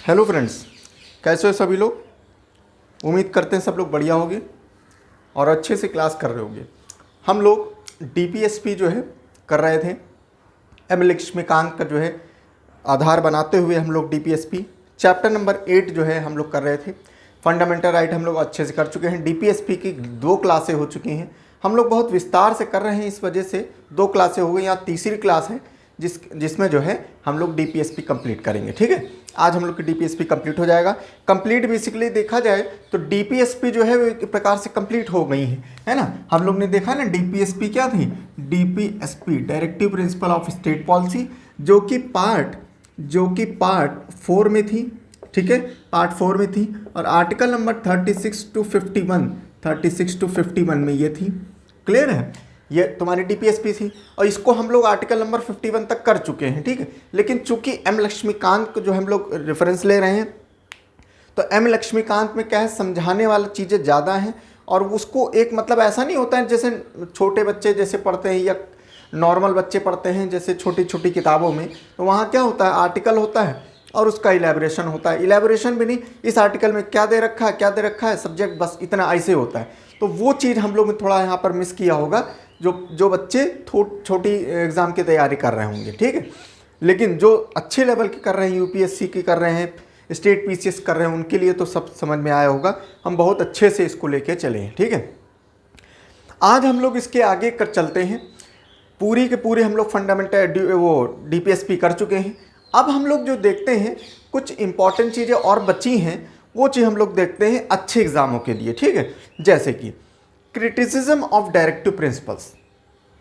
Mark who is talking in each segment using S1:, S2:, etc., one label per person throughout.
S1: Hello friends, कैसे हो सभी लोग। उम्मीद करते हैं सब लोग बढ़िया होंगे और अच्छे से क्लास कर रहे होंगे। हम लोग डीपीएसपी जो है कर रहे थे। एम लक्ष्मीकांत का जो है आधार बनाते हुए हम लोग डीपीएसपी चैप्टर नंबर 8 जो है हम लोग कर रहे थे। फंडामेंटल राइट हम लोग अच्छे से कर चुके हैं। डीपीएसपी की 2 क्लासें हो चुकी हैं। हम लोग बहुत विस्तार से कर रहे हैं, इस वजह से 2 क्लासें हो गई। यहाँ तीसरी क्लास है जिसमें जो है हम लोग डीपीएसपी कंप्लीट करेंगे। ठीक है, आज हम लोग की डीपीएसपी कंप्लीट हो जाएगा। कंप्लीट बेसिकली देखा जाए तो डीपीएसपी जो है वो एक प्रकार से कंप्लीट हो गई है ना। हम लोग ने देखा ना डीपीएसपी क्या थी। DPSP directive principle of state policy, जो कि पार्ट 4 में थी। ठीक है, पार्ट 4 में थी और आर्टिकल नंबर 36 टू 51 में ये थी। क्लियर है, ये तुम्हारी डीपीएसपी थी और इसको हम लोग आर्टिकल नंबर 51 तक कर चुके हैं। ठीक है, लेकिन चूंकि एम लक्ष्मीकांत को जो हम लोग रेफरेंस ले रहे हैं तो एम लक्ष्मीकांत में क्या है, समझाने वाला चीज़ें ज़्यादा हैं और उसको एक मतलब ऐसा नहीं होता है जैसे छोटे बच्चे जैसे पढ़ते हैं या नॉर्मल बच्चे पढ़ते हैं जैसे छोटी छोटी किताबों में। तो वहाँ क्या होता है, आर्टिकल होता है और उसका इलेबोरेशन होता है। इलेबोरेशन भी नहीं, इस आर्टिकल में क्या दे रखा है सब्जेक्ट, बस इतना ऐसे होता है। तो वो चीज़ हम लोग ने थोड़ा यहाँ पर मिस किया होगा जो बच्चे छोटी एग्ज़ाम की तैयारी कर रहे होंगे। ठीक है, लेकिन जो अच्छे लेवल की कर रहे हैं, यूपीएससी की कर रहे हैं, स्टेट पीसीएस कर रहे हैं, उनके लिए तो सब समझ में आया होगा। हम बहुत अच्छे से इसको लेके चले हैं। ठीक है, आज हम लोग इसके आगे कर चलते हैं। पूरी के पूरे हम लोग फंडामेंटल वो डीपीएसपी कर चुके हैं। अब हम लोग जो देखते हैं कुछ इंपॉर्टेंट चीज़ें और बची हैं, वो चीज़ हम लोग देखते हैं अच्छे एग्जामों के लिए। ठीक है, जैसे कि क्रिटिसिज्म ऑफ डायरेक्टिव प्रिंसिपल्स,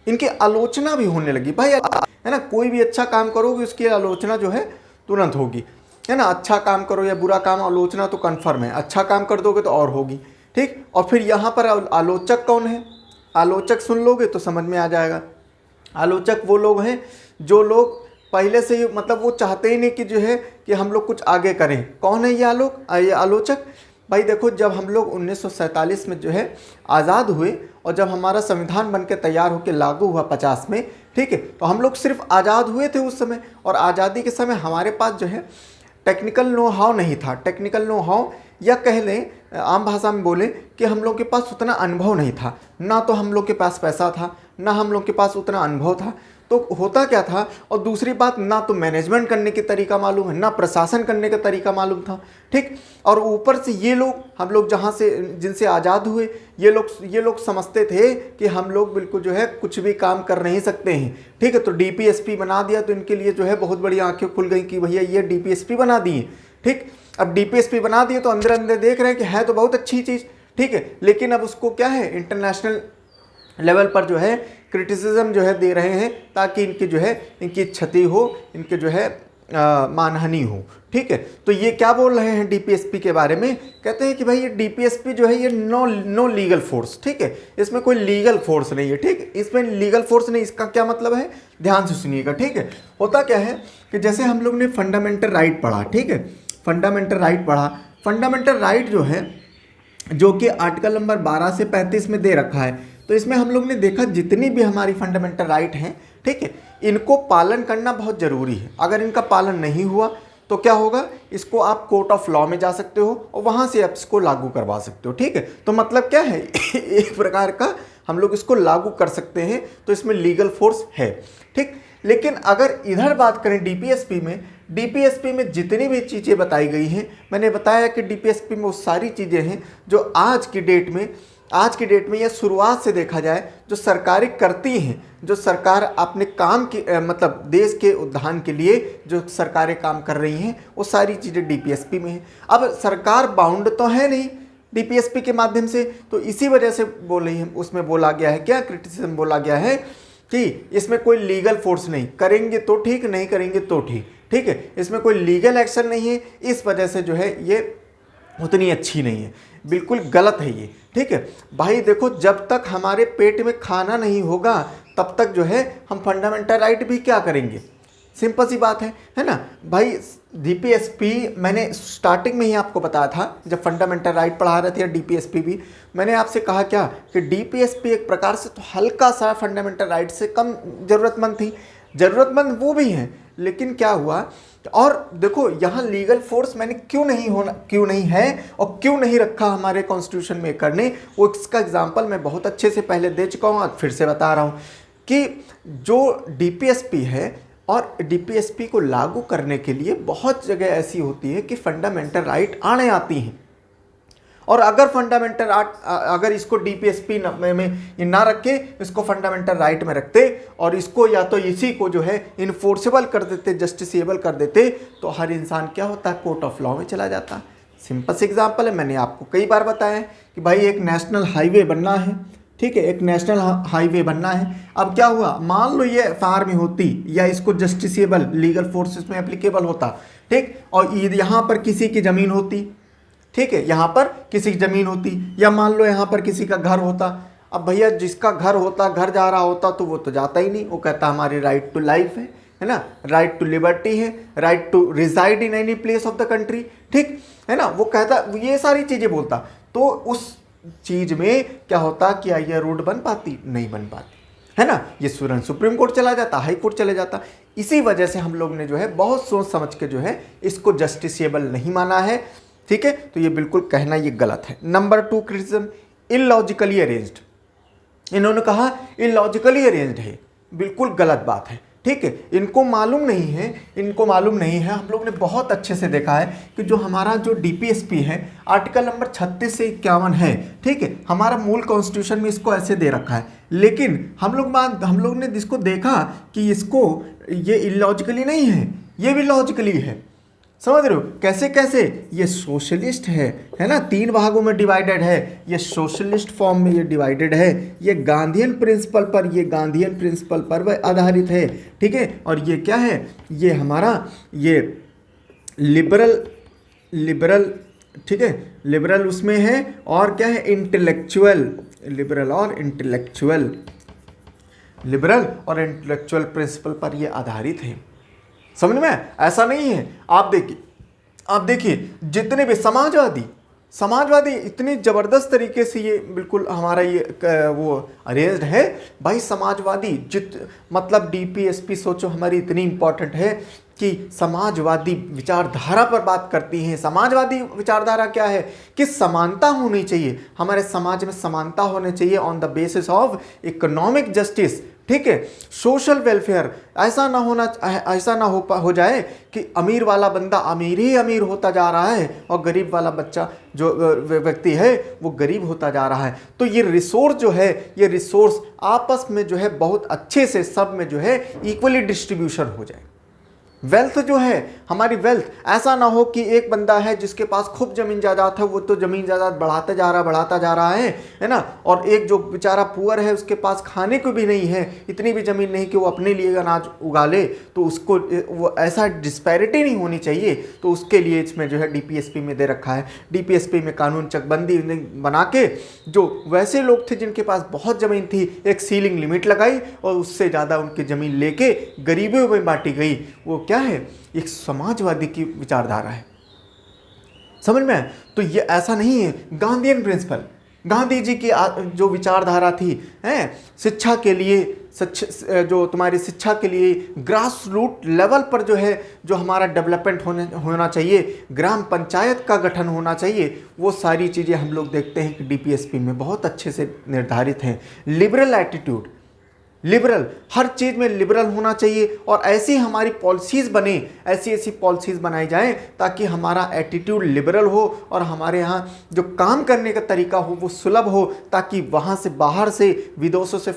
S1: इनकी आलोचना भी होने लगी भाई, है ना। कोई भी अच्छा काम करोगे उसकी आलोचना जो है तुरंत होगी, है ना। अच्छा काम करो या बुरा काम, आलोचना तो कन्फर्म है। अच्छा काम कर दोगे तो और होगी। ठीक, और फिर यहाँ पर आलोचक कौन है, आलोचक सुन लोगे तो समझ में आ जाएगा। आलोचक वो लोग हैं जो लोग पहले से ही मतलब वो चाहते ही नहीं कि जो है कि हम लोग कुछ आगे करें। कौन है ये आलोचक भाई। देखो, जब हम लोग 1947 में जो है आज़ाद हुए और जब हमारा संविधान बनकर तैयार होकर लागू हुआ 50 में, ठीक है, तो हम लोग सिर्फ आज़ाद हुए थे उस समय। और आज़ादी के समय हमारे पास जो है टेक्निकल नो हाउ नहीं था। टेक्निकल नो हाउ या कह लें आम भाषा में बोलें कि हम लोग के पास उतना अनुभव नहीं था। ना तो हम लोग के पास पैसा था, ना हम लोग के पास उतना अनुभव था। तो होता क्या था, और दूसरी बात, ना तो मैनेजमेंट करने के तरीका मालूम है, ना प्रशासन करने का तरीका मालूम था। ठीक, और ऊपर से ये लोग, हम लोग जहाँ से जिनसे आज़ाद हुए, ये लोग समझते थे कि हम लोग बिल्कुल जो है कुछ भी काम कर नहीं सकते हैं। ठीक है, तो डीपीएसपी बना दिया तो इनके लिए जो है बहुत बड़ी आंखें खुल गई कि भैया ये डीपीएसपी बना दिए। ठीक, अब डीपीएसपी बना दिए तो अंदर अंदर देख रहे हैं कि है तो बहुत अच्छी चीज़। ठीक है, लेकिन अब उसको क्या है, इंटरनेशनल लेवल पर जो है क्रिटिसिज्म जो है दे रहे हैं ताकि इनकी जो है इनकी क्षति हो, इनके जो है मानहानि हो। ठीक है, तो ये क्या बोल रहे हैं डीपीएसपी के बारे में, कहते हैं कि भाई ये डीपीएसपी जो है ये नो लीगल फोर्स। ठीक है, इसमें कोई लीगल फोर्स नहीं है। ठीक, इसमें लीगल फोर्स नहीं, इसका क्या मतलब है, ध्यान से सुनिएगा। ठीक है, होता क्या है कि जैसे हम लोग ने फंडामेंटल राइट पढ़ा। ठीक है, फंडामेंटल राइट पढ़ा। फंडामेंटल राइट जो है, जो कि आर्टिकल नंबर 12 से 35 में दे रखा है। तो इसमें हम लोग ने देखा जितनी भी हमारी फंडामेंटल राइट हैं, ठीक है, इनको पालन करना बहुत ज़रूरी है। अगर इनका पालन नहीं हुआ तो क्या होगा, इसको आप कोर्ट ऑफ लॉ में जा सकते हो और वहाँ से आप इसको लागू करवा सकते हो। ठीक है, तो मतलब क्या है एक प्रकार का हम लोग इसको लागू कर सकते हैं, तो इसमें लीगल फोर्स है। ठीक, लेकिन अगर इधर बात करें डीपीएसपी में जितनी भी चीज़ें बताई गई हैं, मैंने बताया कि डीपीएसपी में वो सारी चीज़ें हैं जो आज की डेट में या शुरुआत से देखा जाए जो सरकारें करती हैं, जो सरकार अपने काम की मतलब देश के उत्थान के लिए जो सरकारें काम कर रही हैं, वो सारी चीज़ें डीपीएसपी में हैं। अब सरकार बाउंड तो है नहीं डीपीएसपी के माध्यम से, तो इसी वजह से बोल रही है, उसमें बोला गया है क्या, क्रिटिसिज्म बोला गया है कि इसमें कोई लीगल फोर्स नहीं, करेंगे तो ठीक, नहीं करेंगे तो ठीक। ठीक है, इसमें कोई लीगल एक्शन नहीं है, इस वजह से जो है ये उतनी अच्छी नहीं है, बिल्कुल गलत है ये। ठीक है भाई, देखो जब तक हमारे पेट में खाना नहीं होगा तब तक जो है हम फंडामेंटल राइट भी क्या करेंगे, सिंपल सी बात है ना भाई। डीपीएसपी मैंने स्टार्टिंग में ही आपको बताया था, जब फंडामेंटल राइट पढ़ा रहे थे या डीपीएसपी भी, मैंने आपसे कहा क्या कि डीपीएसपी एक प्रकार से तो हल्का सा फंडामेंटल राइट से कम ज़रूरतमंद थी। ज़रूरतमंद वो भी हैं, लेकिन क्या हुआ और देखो यहाँ लीगल फोर्स मैंने क्यों नहीं है और क्यों नहीं रखा हमारे कॉन्स्टिट्यूशन में करने, वो इसका एग्जांपल मैं बहुत अच्छे से पहले दे चुका हूँ, आज फिर से बता रहा हूँ कि जो डीपीएसपी है और डीपीएसपी को लागू करने के लिए बहुत जगह ऐसी होती है कि फंडामेंटल राइट आने आती हैं, और अगर फंडामेंटल अगर इसको डीपीएसपी में ये ना रखे, इसको फंडामेंटल राइट में रखते और इसको या तो इसी को जो है इन्फोर्सेबल कर देते, जस्टिसेबल कर देते, तो हर इंसान क्या होता है, कोर्ट ऑफ लॉ में चला जाता। सिंपल सा एग्जांपल है, मैंने आपको कई बार बताया है कि भाई एक नेशनल हाईवे बनना है, ठीक है, एक नेशनल हाईवे बनना है। अब क्या हुआ, मान लो ये एफआईआर में होती या इसको जस्टिसेबल लीगल फोर्सेस में एप्लीकेबल होता, ठीक, और यहाँ पर किसी की ज़मीन होती, ठीक है, यहाँ पर किसी की ज़मीन होती, या मान लो यहाँ पर किसी का घर होता। अब भैया जिसका घर होता, घर जा रहा होता, तो वो तो जाता ही नहीं, वो कहता हमारी राइट टू लाइफ है ना, राइट टू लिबर्टी है, right to reside in any place of the country, ठीक है ना, वो कहता, ये सारी चीज़ें बोलता। तो उस चीज़ में क्या होता कि ये रोड बन पाती, नहीं बन पाती, है ना, ये सुप्रीम कोर्ट चला जाता, हाई कोर्ट चले जाता। इसी वजह से हम लोग ने जो है बहुत सोच समझ के जो है इसको जस्टिसेबल नहीं माना है, ठीक है। तो ये बिल्कुल कहना ये गलत है। Number 2 criticism, illogically arranged. इन्होंने कहा इलॉजिकली अरेंज्ड है, बिल्कुल गलत बात है, ठीक है। इनको मालूम नहीं है, हम लोग ने बहुत अच्छे से देखा है कि जो हमारा जो डीपीएसपी है आर्टिकल नंबर 36 से 51 है, ठीक है, हमारा मूल कॉन्स्टिट्यूशन में इसको ऐसे दे रखा है, लेकिन हम लोग ने जिसको देखा कि इसको ये इलॉजिकली नहीं है, ये भी लॉजिकली है। समझ रहे हो कैसे कैसे, ये सोशलिस्ट है ना, 3 भागों में डिवाइडेड है, ये सोशलिस्ट फॉर्म में ये डिवाइडेड है, ये गांधीयन प्रिंसिपल पर वह आधारित है, ठीक है। और ये क्या है, ये हमारा ये लिबरल, ठीक है, लिबरल उसमें है, और क्या है, इंटेलेक्चुअल, लिबरल और इंटेलेक्चुअल प्रिंसिपल पर ये आधारित है। समझ में, ऐसा नहीं है। आप देखिए जितने भी समाजवादी इतनी ज़बरदस्त तरीके से ये बिल्कुल हमारा ये वो अरेंज्ड है भाई। समाजवादी मतलब डीपीएसपी सोचो हमारी इतनी इंपॉर्टेंट है कि समाजवादी विचारधारा पर बात करती हैं। समाजवादी विचारधारा क्या है कि समानता होनी चाहिए, हमारे समाज में समानता होनी चाहिए on the basis of economic justice, ठीक है, सोशल वेलफेयर। ऐसा ना हो जाए कि अमीर वाला बंदा अमीर ही अमीर होता जा रहा है और गरीब वाला बच्चा जो व्यक्ति है वो गरीब होता जा रहा है। तो ये रिसोर्स जो है, ये रिसोर्स आपस में जो है बहुत अच्छे से सब में जो है इक्वली डिस्ट्रीब्यूशन हो जाए। वेल्थ जो है हमारी, वेल्थ ऐसा ना हो कि एक बंदा है जिसके पास खूब जमीन जायदाद है, वो तो जमीन जायदाद बढ़ाता जा रहा है ना, और एक जो बेचारा पुअर है उसके पास खाने को भी नहीं है, इतनी भी जमीन नहीं कि वो अपने लिए अनाज उगा ले, तो उसको वो ऐसा डिस्पैरिटी नहीं होनी चाहिए। तो उसके लिए इसमें जो है डीपीएसपी में दे रखा है, डीपीएसपी में कानून चकबंदी बना के जो वैसे लोग थे जिनके पास बहुत ज़मीन थी, एक सीलिंग लिमिट लगाई और उससे ज़्यादा उनकी ज़मीन लेके गरीबों में बांटी गई। वो क्या है, एक समाजवादी की विचारधारा है। समझ में? तो ये ऐसा नहीं है। गांधीयन प्रिंसिपल, गांधी जी की जो विचारधारा थी शिक्षा के लिए, जो तुम्हारी शिक्षा के लिए ग्रास रूट लेवल पर जो है जो हमारा डेवलपमेंट होना चाहिए, ग्राम पंचायत का गठन होना चाहिए, वो सारी चीज़ें हम लोग देखते हैं कि डीपीएसपी में बहुत अच्छे से निर्धारित हैं। लिबरल एटीट्यूड, लिबरल, हर चीज़ में लिबरल होना चाहिए और ऐसी हमारी पॉलिसीज़ बने, ऐसी पॉलिसीज़ बनाई जाएं ताकि हमारा एटीट्यूड लिबरल हो और हमारे यहाँ जो काम करने का तरीका हो वो सुलभ हो, ताकि वहाँ से बाहर से विदेशों से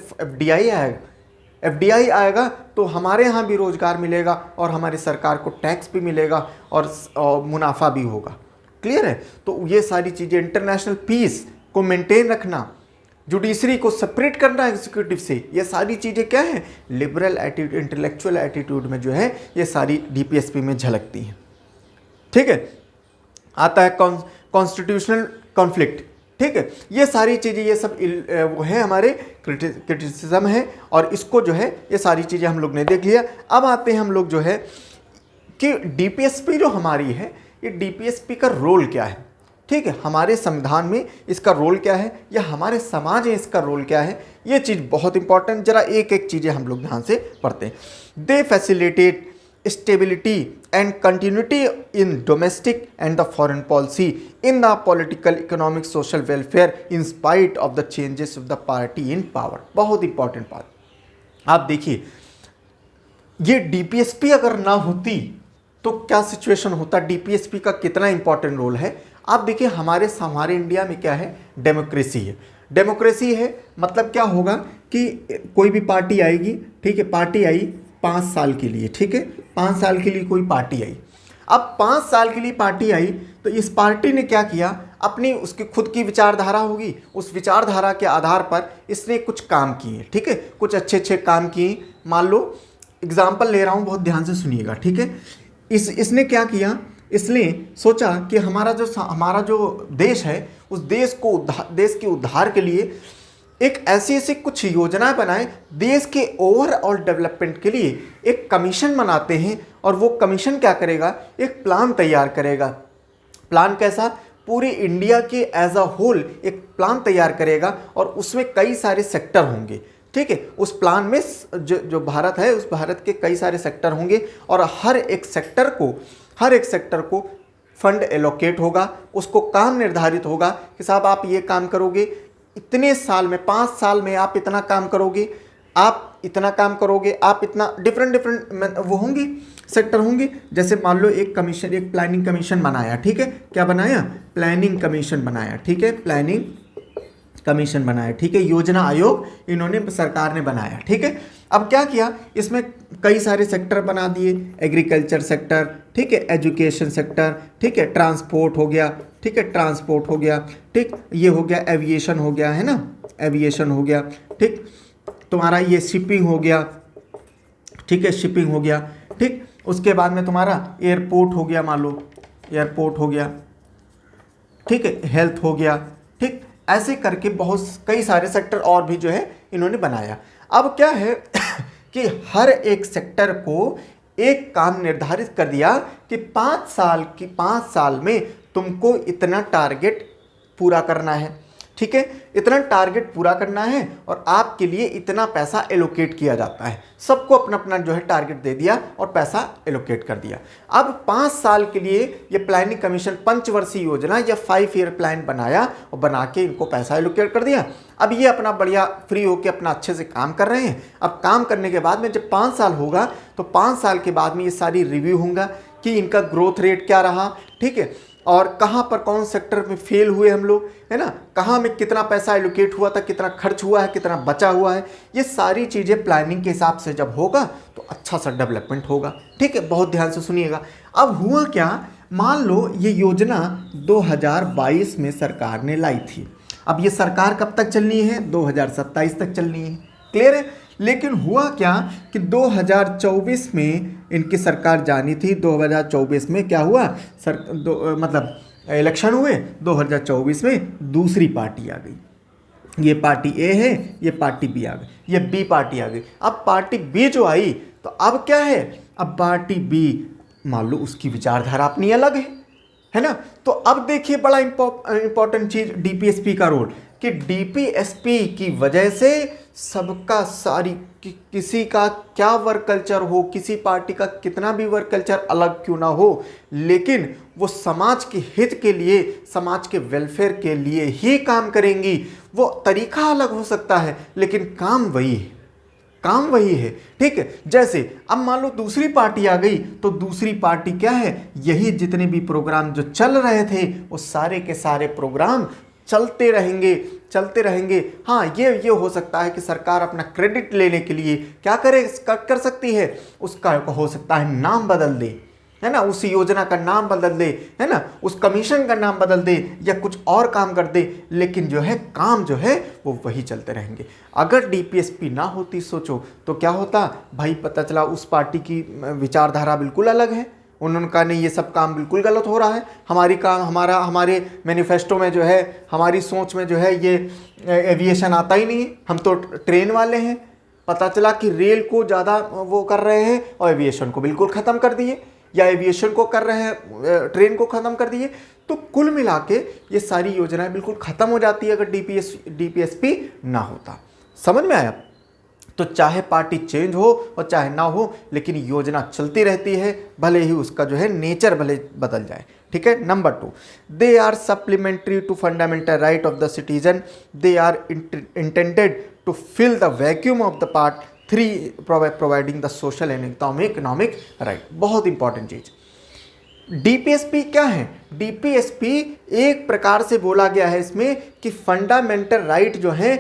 S1: एफडीआई आएगा तो हमारे यहाँ भी रोज़गार मिलेगा और हमारी सरकार को टैक्स भी मिलेगा और मुनाफा भी होगा। क्लियर है? तो ये सारी चीज़ें, इंटरनेशनल पीस को मेंटेन रखना, जुडिशरी को सेपरेट करना एग्जीक्यूटिव से, ये सारी चीज़ें क्या है, लिबरल एटीट्यूड, इंटेलेक्चुअल एटीट्यूड में जो है ये सारी डीपीएसपी में झलकती हैं। ठीक है, आता है कॉन्स्टिट्यूशनल कॉन्फ्लिक्ट। ठीक है, ये सारी चीज़ें, ये सब वो है हमारे क्रिटिसिज्म है और इसको जो है ये सारी चीज़ें हम लोग ने देख लिया। अब आते हैं हम लोग जो है कि डीपीएसपी जो हमारी है, ये डीपीएसपी का रोल क्या है। ठीक है, हमारे संविधान में इसका रोल क्या है या हमारे समाज में इसका रोल क्या है, ये चीज़ बहुत इंपॉर्टेंट। जरा एक एक चीज़ें हम लोग ध्यान से पढ़ते हैं। दे facilitate stability and continuity in domestic and the foreign policy in the political, economic, social welfare in spite of the changes of the party in power। बहुत इंपॉर्टेंट बात। आप देखिए, ये डीपीएसपी अगर ना होती तो क्या सिचुएशन होता, डीपीएसपी का कितना इंपॉर्टेंट रोल है। आप देखिए, हमारे इंडिया में क्या है, डेमोक्रेसी है। डेमोक्रेसी है मतलब क्या होगा कि कोई भी पार्टी आएगी, ठीक है, पार्टी आई 5 साल के लिए, ठीक है, 5 साल के लिए कोई पार्टी आई। अब 5 साल के लिए पार्टी आई तो इस पार्टी ने क्या किया, अपनी उसकी खुद की विचारधारा होगी, उस विचारधारा के आधार पर इसने कुछ काम किए, ठीक है, कुछ अच्छे अच्छे काम किए। मान लो एग्जाम्पल ले रहा हूँ, बहुत ध्यान से सुनिएगा, ठीक है। इसने क्या किया, इसने सोचा कि हमारा जो देश है, उस देश के उद्धार के लिए एक ऐसी कुछ योजनाएं बनाए, देश के ओवरऑल डेवलपमेंट के लिए एक कमीशन बनाते हैं, और वो कमीशन क्या करेगा, एक प्लान तैयार करेगा। प्लान कैसा, पूरे इंडिया के एज अ होल एक प्लान तैयार करेगा, और उसमें कई सारे सेक्टर होंगे, ठीक है। उस प्लान में जो भारत है, उस भारत के कई सारे सेक्टर होंगे, और हर एक सेक्टर को फंड एलोकेट होगा, उसको काम निर्धारित होगा कि साहब आप ये काम करोगे, इतने साल में, 5 साल में आप इतना काम करोगे, आप इतना काम करोगे, आप इतना डिफरेंट वो होंगे, सेक्टर होंगे। जैसे मान लो एक प्लानिंग कमीशन बनाया, ठीक है, क्या बनाया, प्लानिंग कमीशन बनाया, ठीक है, प्लानिंग कमीशन बनाया, ठीक है, योजना आयोग इन्होंने, सरकार ने बनाया, ठीक है। अब क्या किया, इसमें कई सारे सेक्टर बना दिए, एग्रीकल्चर सेक्टर, ठीक है, एजुकेशन सेक्टर, ठीक है, ट्रांसपोर्ट हो गया, ठीक है, ट्रांसपोर्ट हो गया, ठीक, ये हो गया, एविएशन हो गया, है ना, एविएशन हो गया, ठीक, तुम्हारा ये शिपिंग हो गया, ठीक है, शिपिंग हो गया, ठीक। उसके बाद में तुम्हारा एयरपोर्ट हो गया, मान लो एयरपोर्ट हो गया, ठीक है, हेल्थ हो गया, ठीक, ऐसे करके बहुत कई सारे सेक्टर और भी जो है इन्होंने बनाया। अब क्या है कि हर एक सेक्टर को एक काम निर्धारित कर दिया कि 5 साल में तुमको इतना टारगेट पूरा करना है, ठीक है, इतना टारगेट पूरा करना है, और आपके लिए इतना पैसा एलोकेट किया जाता है। सबको अपना अपना जो है टारगेट दे दिया और पैसा एलोकेट कर दिया। अब 5 साल के लिए ये प्लानिंग कमीशन पंचवर्षीय योजना या 5 ईयर प्लान बनाया, और बना के इनको पैसा एलोकेट कर दिया। अब ये अपना बढ़िया फ्री होके अपना अच्छे से काम कर रहे हैं। अब काम करने के बाद में जब 5 साल होगा तो 5 साल के बाद में ये सारी रिव्यू होगा कि इनका ग्रोथ रेट क्या रहा, ठीक है, और कहाँ पर कौन सेक्टर में फेल हुए हम लोग, है ना, कहाँ में कितना पैसा एलोकेट हुआ था, कितना खर्च हुआ है, कितना बचा हुआ है। ये सारी चीज़ें प्लानिंग के हिसाब से जब होगा तो अच्छा सा डेवलपमेंट होगा, ठीक है। बहुत ध्यान से सुनिएगा। अब हुआ क्या, मान लो ये योजना 2022 में सरकार ने लाई थी। अब ये सरकार कब तक चलनी है, 2027 तक चलनी है, क्लियर है। लेकिन हुआ क्या कि 2024 में इनकी सरकार जानी थी, 2024 में क्या हुआ, मतलब इलेक्शन हुए, 2024 में दूसरी पार्टी आ गई। ये पार्टी ए है, ये पार्टी बी आ गई, ये बी पार्टी आ गई। अब पार्टी बी जो आई तो अब क्या है, अब पार्टी बी मान लो उसकी विचारधारा अपनी अलग है ना। तो अब देखिए बड़ा इंपॉर्टेंट चीज डीपीएसपी का रोल, कि डीपीएसपी की वजह से सबका किसी का क्या वर्क कल्चर हो, किसी पार्टी का कितना भी वर्क कल्चर अलग क्यों ना हो, लेकिन वो समाज के हित के लिए, समाज के वेलफेयर के लिए ही काम करेंगी। वो तरीका अलग हो सकता है लेकिन काम वही है, ठीक है। जैसे अब मान लो दूसरी पार्टी आ गई, तो दूसरी पार्टी क्या है, यही जितने भी प्रोग्राम जो चल रहे थे वो सारे के सारे प्रोग्राम चलते रहेंगे। हाँ, ये हो सकता है कि सरकार अपना क्रेडिट लेने के लिए क्या कर सकती है, उसका हो सकता है नाम बदल दे, है ना, उस योजना का नाम बदल दे, है ना, उस कमीशन का नाम बदल दे, या कुछ और काम कर दे, लेकिन जो है काम जो है वो वही चलते रहेंगे। अगर डीपीएसपी ना होती, सोचो तो क्या होता भाई, पता चला उस पार्टी की विचारधारा बिल्कुल अलग है, उन्होंने कहा नहीं ये सब काम बिल्कुल गलत हो रहा है, हमारे मैनिफेस्टो में जो है, हमारी सोच में जो है ये एविएशन आता ही नहीं है, हम तो ट्रेन वाले हैं। पता चला कि रेल को ज़्यादा वो कर रहे हैं और एविएशन को बिल्कुल ख़त्म कर दिए, या एविएशन को कर रहे हैं, ट्रेन को ख़त्म कर दिए। तो कुल मिला के ये सारी योजनाएं बिल्कुल ख़त्म हो जाती है अगर डीपीएसपी ना होता। समझ में आया? तो चाहे पार्टी चेंज हो और चाहे ना हो, लेकिन योजना चलती रहती है, भले ही उसका जो है नेचर भले बदल जाए। ठीक है। Number 2, they are supplementary to fundamental right of the citizen, they are intended to fill the vacuum of the part 3 providing the social and economic right. बहुत इंपॉर्टेंट चीज। डीपीएसपी क्या है? डीपीएसपी एक प्रकार से बोला गया है इसमें कि फंडामेंटल राइट जो है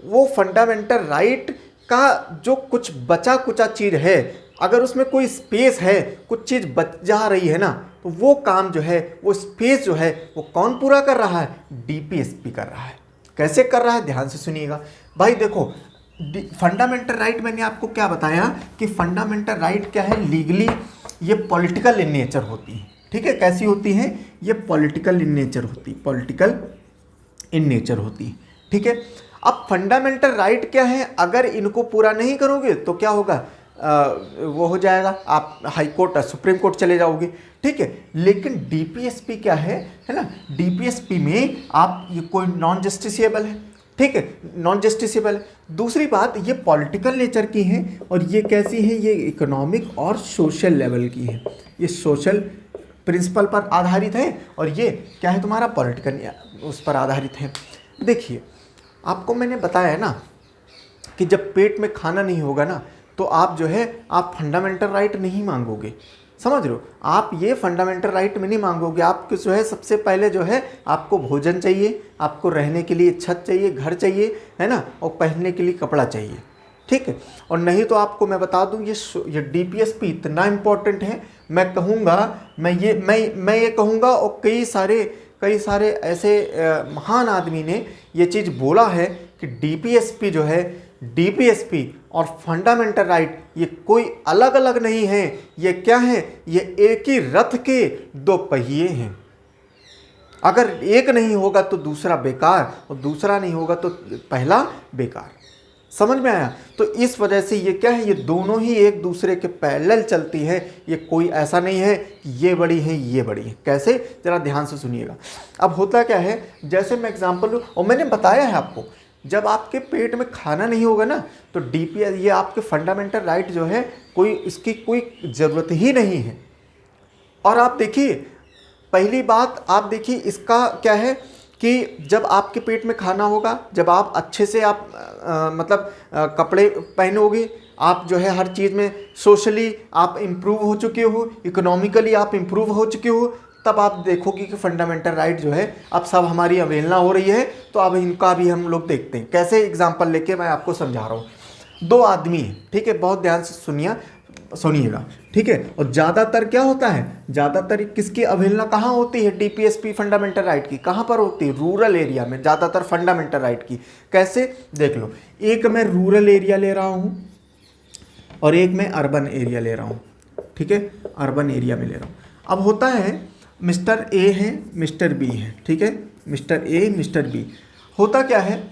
S1: वो फंडामेंटल राइट का जो कुछ बचा कुचा चीज है, अगर उसमें कोई स्पेस है, कुछ चीज बच जा रही है ना, तो वो काम जो है, वो स्पेस जो है, वो कौन पूरा कर रहा है? डीपीएसपी कर रहा है। कैसे कर रहा है? ध्यान से सुनिएगा भाई। देखो, फंडामेंटल राइट मैंने आपको क्या बताया कि फंडामेंटल राइट क्या है? लीगली ये पॉलिटिकल इन नेचर होती है। ठीक है। कैसी होती है? ये पॉलिटिकल इन नेचर होती है, पॉलिटिकल इन नेचर होती है। ठीक है। अब फंडामेंटल राइट क्या है? अगर इनको पूरा नहीं करोगे तो क्या होगा? वो हो जाएगा, आप हाई कोर्ट सुप्रीम कोर्ट चले जाओगे। ठीक है। लेकिन डीपीएसपी क्या है ना? डीपीएसपी में आप ये कोई नॉन जस्टिसेबल है। ठीक है, नॉन जस्टिसेबल है। दूसरी बात, ये पॉलिटिकल नेचर की है और ये कैसी है? ये इकोनॉमिक और सोशल लेवल की है। ये सोशल प्रिंसिपल पर आधारित है और ये क्या है? तुम्हारा पॉलिटिकल उस पर आधारित है। देखिए, आपको मैंने बताया ना कि जब पेट में खाना नहीं होगा ना, तो आप जो है आप फंडामेंटल राइट नहीं मांगोगे। समझ रहे हो? आप ये फंडामेंटल राइट में नहीं मांगोगे। आपको जो है सबसे पहले जो है आपको भोजन चाहिए, आपको रहने के लिए छत चाहिए, घर चाहिए, है ना, और पहनने के लिए कपड़ा चाहिए। ठीक है। और नहीं तो आपको मैं बता दूं, ये डीपीएसपी इतना इम्पोर्टेंट है, मैं कहूँगा, मैं ये कहूँगा, और कई सारे ऐसे महान आदमी ने ये चीज़ बोला है कि डीपीएसपी जो है, डीपीएसपी और फंडामेंटल राइट ये कोई अलग अलग नहीं है। ये क्या है? ये एक ही रथ के दो पहिए हैं। अगर एक नहीं होगा तो दूसरा बेकार, और दूसरा नहीं होगा तो पहला बेकार। समझ में आया? तो इस वजह से ये क्या है? ये दोनों ही एक दूसरे के पैरेलल चलती है। ये कोई ऐसा नहीं है कि ये बड़ी है ये बड़ी है। कैसे? जरा ध्यान से सुनिएगा। अब होता क्या है, जैसे मैं एग्जांपल दूं, और मैंने बताया है आपको, जब आपके पेट में खाना नहीं होगा ना, तो डीपीएस ये आपके फंडामेंटल राइट जो है, कोई इसकी कोई ज़रूरत ही नहीं है। और आप देखिए, पहली बात आप देखिए, इसका क्या है कि जब आपके पेट में खाना होगा, जब आप अच्छे से आप कपड़े पहनोगे, आप जो है हर चीज़ में सोशली आप इम्प्रूव हो चुके हो, इकोनॉमिकली आप इम्प्रूव हो चुके हो, तब आप देखोगे कि फंडामेंटल राइट जो है अब सब हमारी अवहेलना हो रही है। तो अब इनका भी हम लोग देखते हैं। कैसे? एग्जाम्पल लेके मैं आपको समझा रहा हूँ। दो आदमी हैं, ठीक है, बहुत ध्यान से सुनिएगा, ठीक है। और ज़्यादातर क्या होता है? ज़्यादातर किसकी अवहेलना कहाँ होती है? डीपीएसपी फंडामेंटल राइट की। कहाँ पर होती है? रूरल एरिया में ज़्यादातर फंडामेंटल राइट की। कैसे? देख लो, एक मैं रूरल एरिया ले रहा हूँ और एक मैं अर्बन एरिया ले रहा हूँ। ठीक है, अर्बन एरिया में ले रहा हूँ। अब होता है, मिस्टर ए है, मिस्टर बी है। ठीक है, मिस्टर ए, मिस्टर बी। होता क्या है,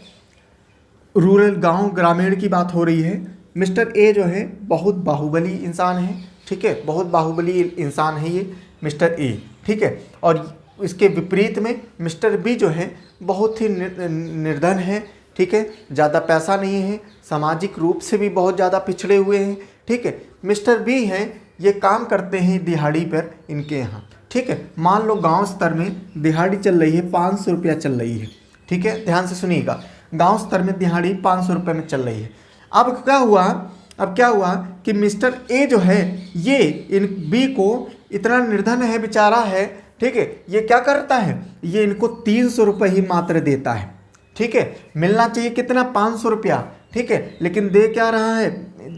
S1: रूरल गांव ग्रामीण की बात हो रही है। मिस्टर ए जो है बहुत बाहुबली इंसान है। ठीक है, बहुत बाहुबली इंसान है ये मिस्टर ए। ठीक है। और इसके विपरीत में मिस्टर बी जो है बहुत ही निर्धन है। ठीक है, ज़्यादा पैसा नहीं है, सामाजिक रूप से भी बहुत ज़्यादा पिछड़े हुए हैं। ठीक है। मिस्टर बी हैं, ये काम करते हैं दिहाड़ी पर इनके यहाँ। ठीक है, मान लो गांव स्तर में दिहाड़ी चल रही है, 500 रुपया चल रही है। ठीक है, ध्यान से सुनिएगा, गांव स्तर में दिहाड़ी 500 रुपये में चल रही है। अब क्या हुआ कि मिस्टर ए जो है, ये इन बी को, इतना निर्धन है बेचारा है, ठीक है, ये क्या करता है? ये इनको 300 रुपये ही मात्र देता है। ठीक है, मिलना चाहिए कितना? 500 रुपया। ठीक है, लेकिन दे क्या रहा है?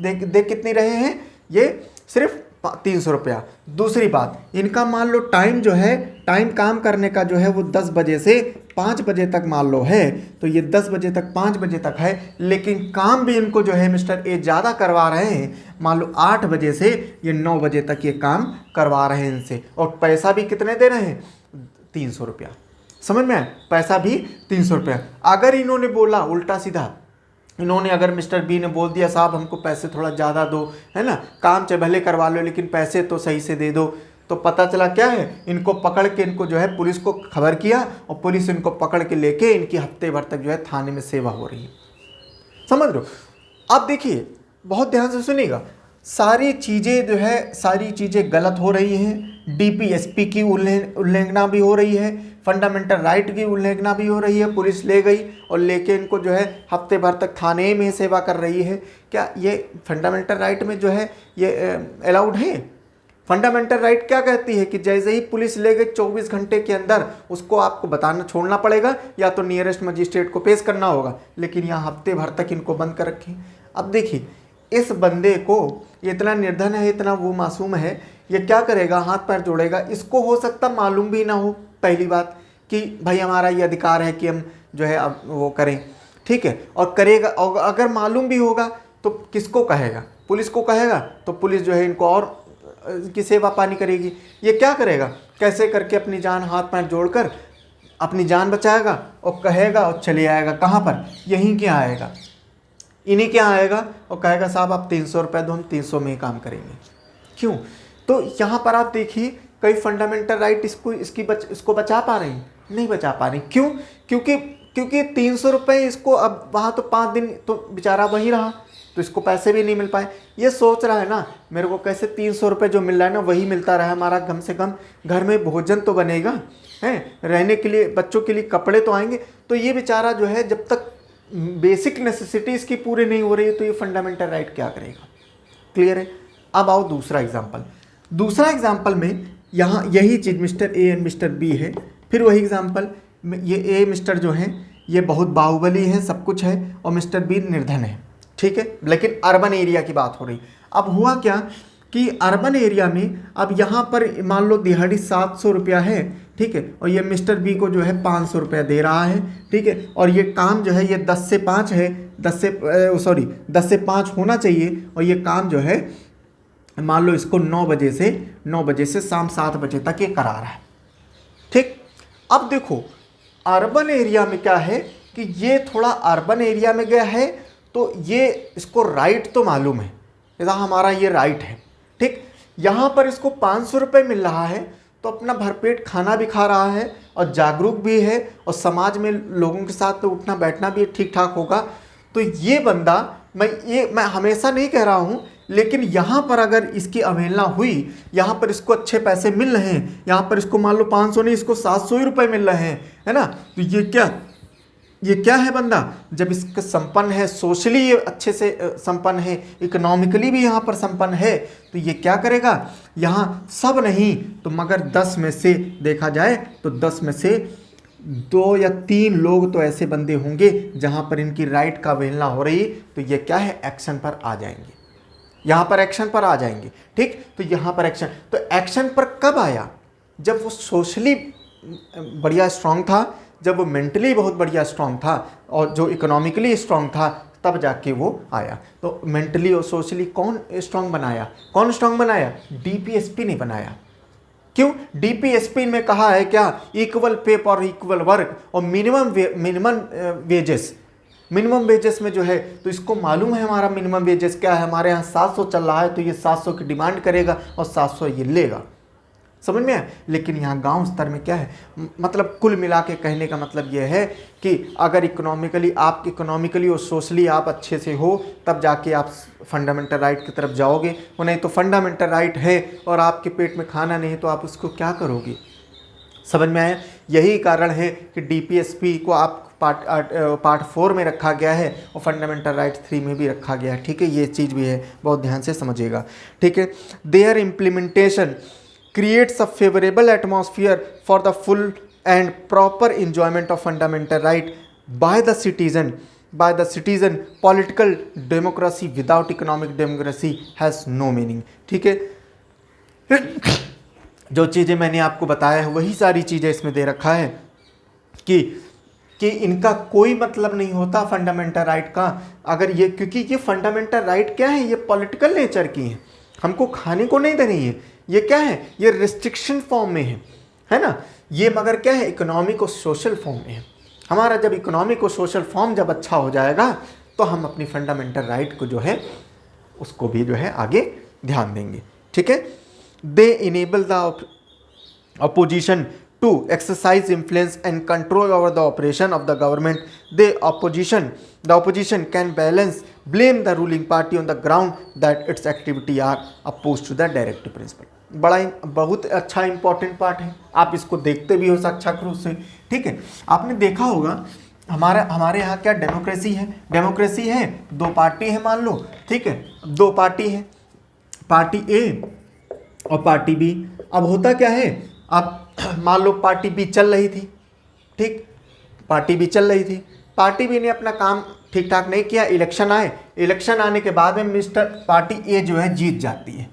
S1: दे कितनी रहे हैं? ये सिर्फ 300 रुपया। दूसरी बात, इनका मान लो टाइम जो है, टाइम काम करने का जो है वो 10 बजे से 5 बजे तक मान लो है, तो ये 10 बजे तक 5 बजे तक है, लेकिन काम भी इनको जो है मिस्टर ए ज़्यादा करवा रहे हैं। मान लो 8 बजे से ये 9 बजे तक ये काम करवा रहे हैं इनसे, और पैसा भी कितने दे रहे हैं? 300 रुपया। समझ में आया? पैसा भी 300 रुपया। अगर इन्होंने बोला उल्टा सीधा, इन्होंने अगर मिस्टर बी ने बोल दिया, साहब हमको पैसे थोड़ा ज़्यादा दो, है ना, काम चाहे भले करवा लो लेकिन पैसे तो सही से दे दो, तो पता चला क्या है, इनको पकड़ के, इनको जो है पुलिस को खबर किया और पुलिस इनको पकड़ के लेके इनकी हफ्ते भर तक जो है थाने में सेवा हो रही है। समझ लो। अब देखिए बहुत ध्यान से सुनिएगा, सारी चीज़ें गलत हो रही हैं। डीपीएसपी की उल्लंघना भी हो रही है, फंडामेंटल राइट की उल्लंघना भी हो रही है। पुलिस ले गई और लेके इनको जो है हफ्ते भर तक थाने में सेवा कर रही है। क्या ये फंडामेंटल राइट में जो है ये अलाउड है? फंडामेंटल राइट क्या कहती है कि जैसे ही पुलिस ले गई 24 घंटे के अंदर उसको आपको बताना छोड़ना पड़ेगा या तो नियरेस्ट मजिस्ट्रेट को पेश करना होगा, लेकिन यहाँ हफ्ते भर तक इनको बंद कर रखें। अब देखिए इस बंदे को, ये इतना निर्धन है, इतना वो मासूम है, ये क्या करेगा? हाथ पैर जोड़ेगा। इसको हो सकता मालूम भी ना हो पहली बात कि भाई हमारा ये अधिकार है कि हम जो है अब वो करें, ठीक है, और करेगा। और अगर मालूम भी होगा तो किसको कहेगा? पुलिस को कहेगा, तो पुलिस जो है इनको और की सेवा पानी करेगी। ये क्या करेगा? कैसे करके अपनी जान हाथ पैर जोड़कर अपनी जान बचाएगा और कहेगा और चले आएगा। कहाँ पर? यहीं क्या आएगा, इन्हीं क्या आएगा और कहेगा साहब आप 300 रुपये दो, हम 300 में ही काम करेंगे। क्यों? तो यहाँ पर आप देखिए कई फंडामेंटल राइट इसको बचा पा रही हैं? नहीं बचा पा रही। क्यों? क्योंकि 300 रुपये इसको, अब वहाँ तो 5 दिन तो बेचारा वहीं रहा, तो इसको पैसे भी नहीं मिल पाए। ये सोच रहा है ना मेरे को कैसे 300 रुपये जो मिल रहा है ना वही मिलता रहा, हमारा कम से कम घर में भोजन तो बनेगा, है रहने के लिए, बच्चों के लिए कपड़े तो आएंगे। तो ये बेचारा जो है जब तक बेसिक नेसेसिटीज़ की पूरी नहीं हो रही है तो ये फंडामेंटल राइट क्या करेगा? क्लियर है? अब आओ दूसरा एग्जाम्पल में यहाँ यही चीज़ mister A and mister B है। फिर वही एग्जाम्पल, ये ए मिस्टर जो हैं ये बहुत बाहुबली हैं, सब कुछ है, और मिस्टर बी निर्धन है, ठीक है, लेकिन अर्बन एरिया की बात हो रही। अब हुआ क्या कि अर्बन एरिया में अब यहाँ पर मान लो दिहाड़ी 700 रुपया है, ठीक है, और ये मिस्टर बी को जो है 500 रुपया दे रहा है, ठीक है, और ये काम जो है ये 10 से 5 है, 10 से 5 होना चाहिए, और ये काम जो है मान लो इसको 9 बजे से शाम 7 बजे तक ये करा रहा है, ठीक। अब देखो अर्बन एरिया में क्या है कि ये थोड़ा अर्बन एरिया में गया है तो ये इसको राइट तो मालूम है, जैसा हमारा ये राइट है, ठीक। यहाँ पर इसको 500 रुपये मिल रहा है तो अपना भरपेट खाना भी खा रहा है और जागरूक भी है और समाज में लोगों के साथ तो उठना बैठना भी ठीक ठाक होगा। तो ये बंदा, मैं हमेशा नहीं कह रहा हूँ, लेकिन यहाँ पर अगर इसकी अवहेलना हुई, यहाँ पर इसको अच्छे पैसे मिल रहे हैं, यहाँ पर इसको मान लो 500 नहीं इसको 700 ही रुपये मिल रहे हैं, है ना, तो ये क्या है बंदा, जब इसका संपन्न है, सोशली ये अच्छे से संपन्न है, इकोनॉमिकली भी यहाँ पर संपन्न है, तो ये क्या करेगा, यहाँ सब नहीं तो मगर 10 में से देखा जाए तो 10 में से 2 या 3 लोग तो ऐसे बंदे होंगे जहाँ पर इनकी राइट का अवहेलना हो रही, तो ये क्या है, एक्शन पर आ जाएंगे, यहाँ पर एक्शन पर आ जाएंगे, ठीक। तो यहाँ पर एक्शन पर कब आया, जब वो सोशली बढ़िया स्ट्रांग था, जब वो मेंटली बहुत बढ़िया स्ट्रांग था और जो इकोनॉमिकली स्ट्रांग था, तब जाके वो आया। तो मेंटली और सोशली कौन स्ट्रांग बनाया? डीपीएसपी ने बनाया। क्यों? डीपीएसपी में कहा है क्या, equal pay for equal work और मिनिमम वेजेस में जो है, तो इसको मालूम है हमारा मिनिमम वेजेस क्या है, हमारे यहाँ 700 चल रहा है तो ये 700 की डिमांड करेगा और 700 ये लेगा, समझ में आया। लेकिन यहाँ गांव स्तर में क्या है, मतलब कुल मिला के कहने का मतलब ये है कि अगर इकोनॉमिकली और सोशली आप अच्छे से हो तब जाके आप फंडामेंटल राइट की तरफ जाओगे, और नहीं तो फंडामेंटल राइट है और आपके पेट में खाना नहीं तो आप उसको क्या करोगे, समझ में आया। यही कारण है कि डीपीएसपी को आप पार्ट 4 में रखा गया है और फंडामेंटल राइट 3 में भी रखा गया है, ठीक है, ये चीज़ भी है, बहुत ध्यान से समझिएगा, ठीक है। Their implementation creates a favorable atmosphere for the full and proper enjoyment of fundamental right by the citizen. Political democracy without economic democracy has no meaning, ठीक है। जो चीज़ें मैंने आपको बताया है वही सारी चीज़ें इसमें दे रखा है कि इनका कोई मतलब नहीं होता फंडामेंटल राइट का, अगर ये, क्योंकि ये फंडामेंटल राइट क्या है, ये पॉलिटिकल नेचर की है, हमको खाने को नहीं दे रही है, ये क्या है, ये रिस्ट्रिक्शन फॉर्म में है ना, ये मगर क्या है, इकोनॉमिक और सोशल फॉर्म में है। हमारा जब इकोनॉमिक और सोशल फॉर्म जब अच्छा हो जाएगा तो हम अपनी फंडामेंटल राइट को जो है उसको भी जो है आगे ध्यान देंगे, ठीक है। They enable the opposition to exercise influence and control over the operation of the government. The opposition can balance blame the ruling party on the ground that its activity are oppose to the directive principle. बहुत अच्छा important part है, आप इसको देखते भी हो साक्षात रूप से, ठीक है। आपने देखा होगा हमारे यहाँ क्या डेमोक्रेसी है, डेमोक्रेसी है, दो पार्टी है मान लो, ठीक है, दो पार्टी है, पार्टी ए और पार्टी बी। अब होता क्या है, अब मान लो पार्टी बी चल रही थी, ठीक, पार्टी बी चल रही थी, पार्टी बी ने अपना काम ठीक ठाक नहीं किया, इलेक्शन आए, इलेक्शन आने के बाद में पार्टी ए जो है जीत जाती है,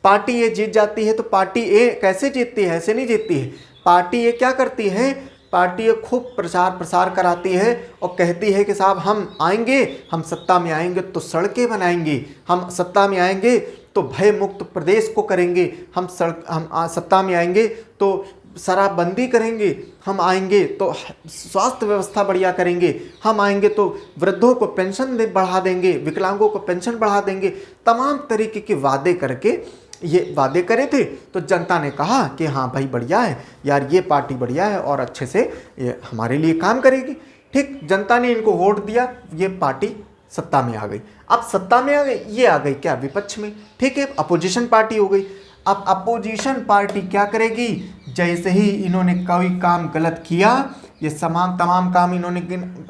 S1: पार्टी ए जीत जाती है। तो पार्टी ए कैसे जीतती है, ऐसे नहीं जीतती है, पार्टी ए क्या करती है, पार्टी ये खूब प्रचार प्रसार कराती है और कहती है कि साहब हम आएंगे, हम सत्ता में आएंगे तो सड़कें बनाएंगे, हम सत्ता में आएंगे तो भय मुक्त प्रदेश को करेंगे, हम सत्ता में आएंगे तो शराबबंदी करेंगे, हम आएंगे तो स्वास्थ्य व्यवस्था बढ़िया करेंगे, हम आएंगे तो वृद्धों को पेंशन बढ़ा देंगे, विकलांगों को पेंशन बढ़ा देंगे। तमाम तरीके के वादे करके ये वादे करे थे, तो जनता ने कहा कि हाँ भाई बढ़िया है यार, ये पार्टी बढ़िया है और अच्छे से ये हमारे लिए काम करेगी, ठीक। जनता ने इनको वोट दिया, ये पार्टी सत्ता में आ गई। अब सत्ता में आ गई, ये आ गई क्या, विपक्ष में, ठीक है, अपोजिशन पार्टी हो गई। अब अपोजिशन पार्टी क्या करेगी, जैसे ही इन्होंने कोई काम गलत किया, ये तमाम काम इन्होंने